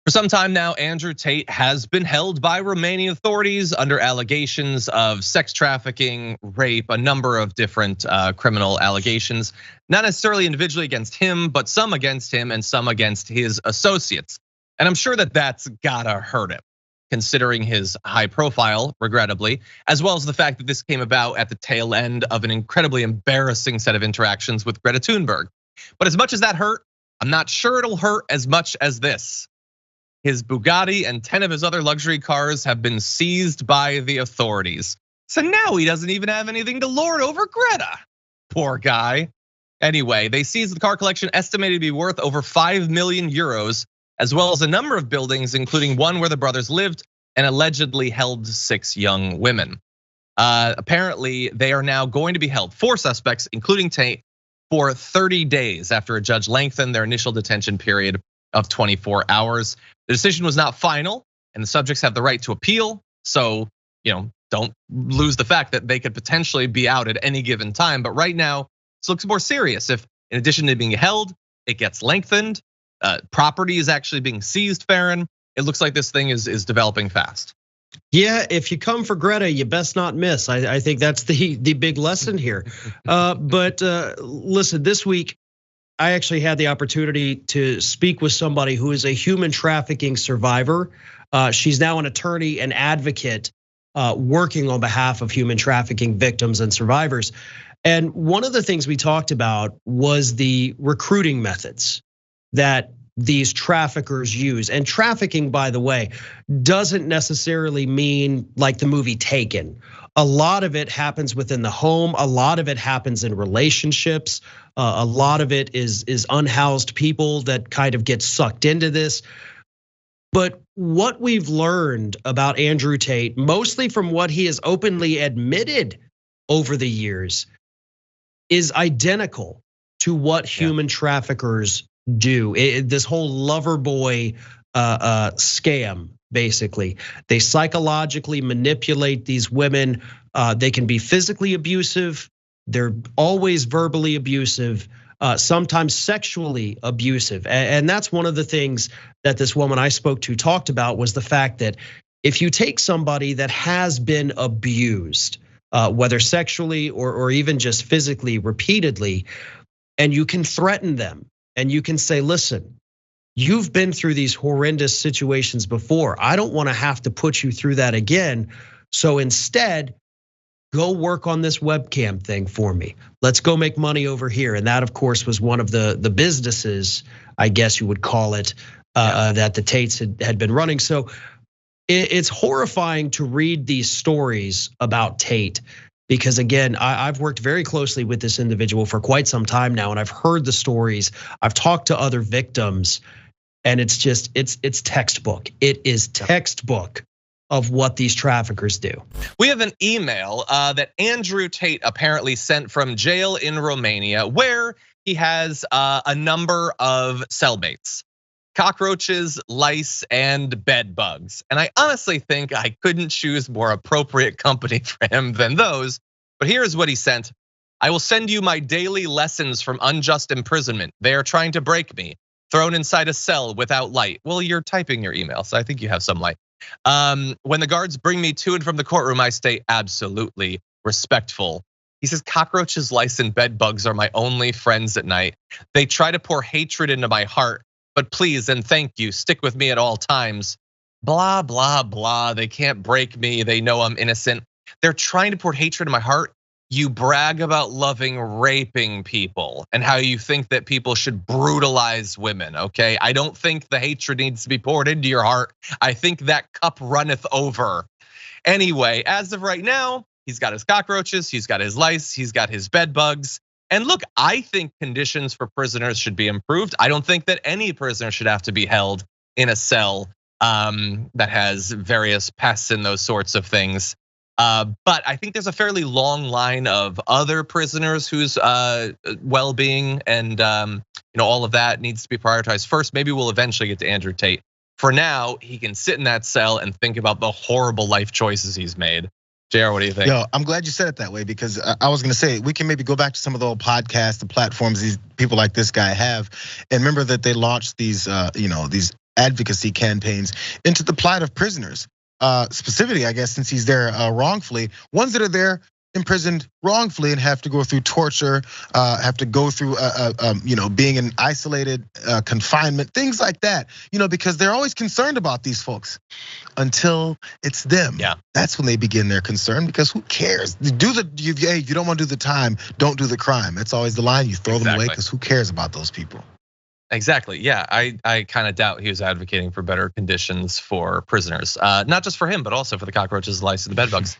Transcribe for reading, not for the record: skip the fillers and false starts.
For some time now, Andrew Tate has been held by Romanian authorities under allegations of sex trafficking, rape, a number of different criminal allegations, not necessarily individually against him, but some against him and some against his associates. And I'm sure that that's gotta hurt him, considering his high profile, regrettably, as well as the fact that this came about at the tail end of an incredibly embarrassing set of interactions with Greta Thunberg. But as much as that hurt, I'm not sure it'll hurt as much as this. His Bugatti and 10 of his other luxury cars have been seized by the authorities. So now he doesn't even have anything to lord over Greta. Poor guy. Anyway, they seized the car collection estimated to be worth over 5 million euros, as well as a number of buildings, including one where the brothers lived and allegedly held 6 young women. Apparently, they are now going to be held, 4 suspects, including Tate, for 30 days after a judge lengthened their initial detention period of 24 hours. The decision was not final, and the subjects have the right to appeal. So, don't lose the fact that they could potentially be out at any given time. But right now, this looks more serious. If in addition to being held, it gets lengthened, property is actually being seized, Farron, it looks like this thing is developing fast. Yeah, if you come for Greta, you best not miss. I think that's the big lesson here. But listen, this week, I actually had the opportunity to speak with somebody who is a human trafficking survivor. She's now an attorney and advocate working on behalf of human trafficking victims and survivors. And one of the things we talked about was the recruiting methods that these traffickers use. And trafficking, by the way, doesn't necessarily mean like the movie Taken. A lot of it happens within the home. A lot of it happens in relationships. A lot of it is unhoused people that kind of get sucked into this. But what we've learned about Andrew Tate, mostly from what he has openly admitted over the years, is identical to what human traffickers do. This whole lover boy scam, basically. They psychologically manipulate these women. They can be physically abusive. They're always verbally abusive, sometimes sexually abusive. And that's one of the things that this woman I spoke to talked about, was the fact that if you take somebody that has been abused, whether sexually or even just physically repeatedly, and you can threaten them and you can say, listen, you've been through these horrendous situations before. I don't want to have to put you through that again. So instead, go work on this webcam thing for me. Let's go make money over here. And that, of course, was one of the businesses, I guess you would call it, that the Tates had been running. So it's horrifying to read these stories about Tate, because again, I've worked very closely with this individual for quite some time now, and I've heard the stories. I've talked to other victims, and it's just, it's textbook. It is textbook of what these traffickers do. We have an email that Andrew Tate apparently sent from jail in Romania, where he has a number of cellmates: cockroaches, lice, and bed bugs. And I honestly think I couldn't choose more appropriate company for him than those. But here's what he sent: I will send you my daily lessons from unjust imprisonment. They are trying to break me, thrown inside a cell without light. Well, you're typing your email, so I think you have some light. When the guards bring me to and from the courtroom, I stay absolutely respectful. He says cockroaches, lice, and bed bugs are my only friends at night. They try to pour hatred into my heart, but please and thank you, stick with me at all times. Blah, blah, blah. They can't break me. They know I'm innocent. They're trying to pour hatred in my heart. You brag about loving raping people and how you think that people should brutalize women, okay? I don't think the hatred needs to be poured into your heart. I think that cup runneth over. Anyway, as of right now, he's got his cockroaches, he's got his lice, he's got his bed bugs. And look, I think conditions for prisoners should be improved. I don't think that any prisoner should have to be held in a cell that has various pests and those sorts of things. But I think there's a fairly long line of other prisoners whose well-being and all of that needs to be prioritized first. Maybe we'll eventually get to Andrew Tate. For now, he can sit in that cell and think about the horrible life choices he's made. Jayar, what do you think? Yo, I'm glad you said it that way, because I was gonna say we can maybe go back to some of the old podcasts, the platforms these people like this guy have, and remember that they launched these, these advocacy campaigns into the plight of prisoners. Specifically, I guess, since he's there wrongfully, ones that are there imprisoned wrongfully and have to go through torture, have to go through, being in isolated confinement, things like that. Because they're always concerned about these folks until it's them. Yeah, that's when they begin their concern. Because who cares? If you don't want to do the time, don't do the crime. That's always the line. You throw them away because who cares about those people? Exactly. Yeah, I kind of doubt he was advocating for better conditions for prisoners, not just for him, but also for the cockroaches, the lice, and the bedbugs.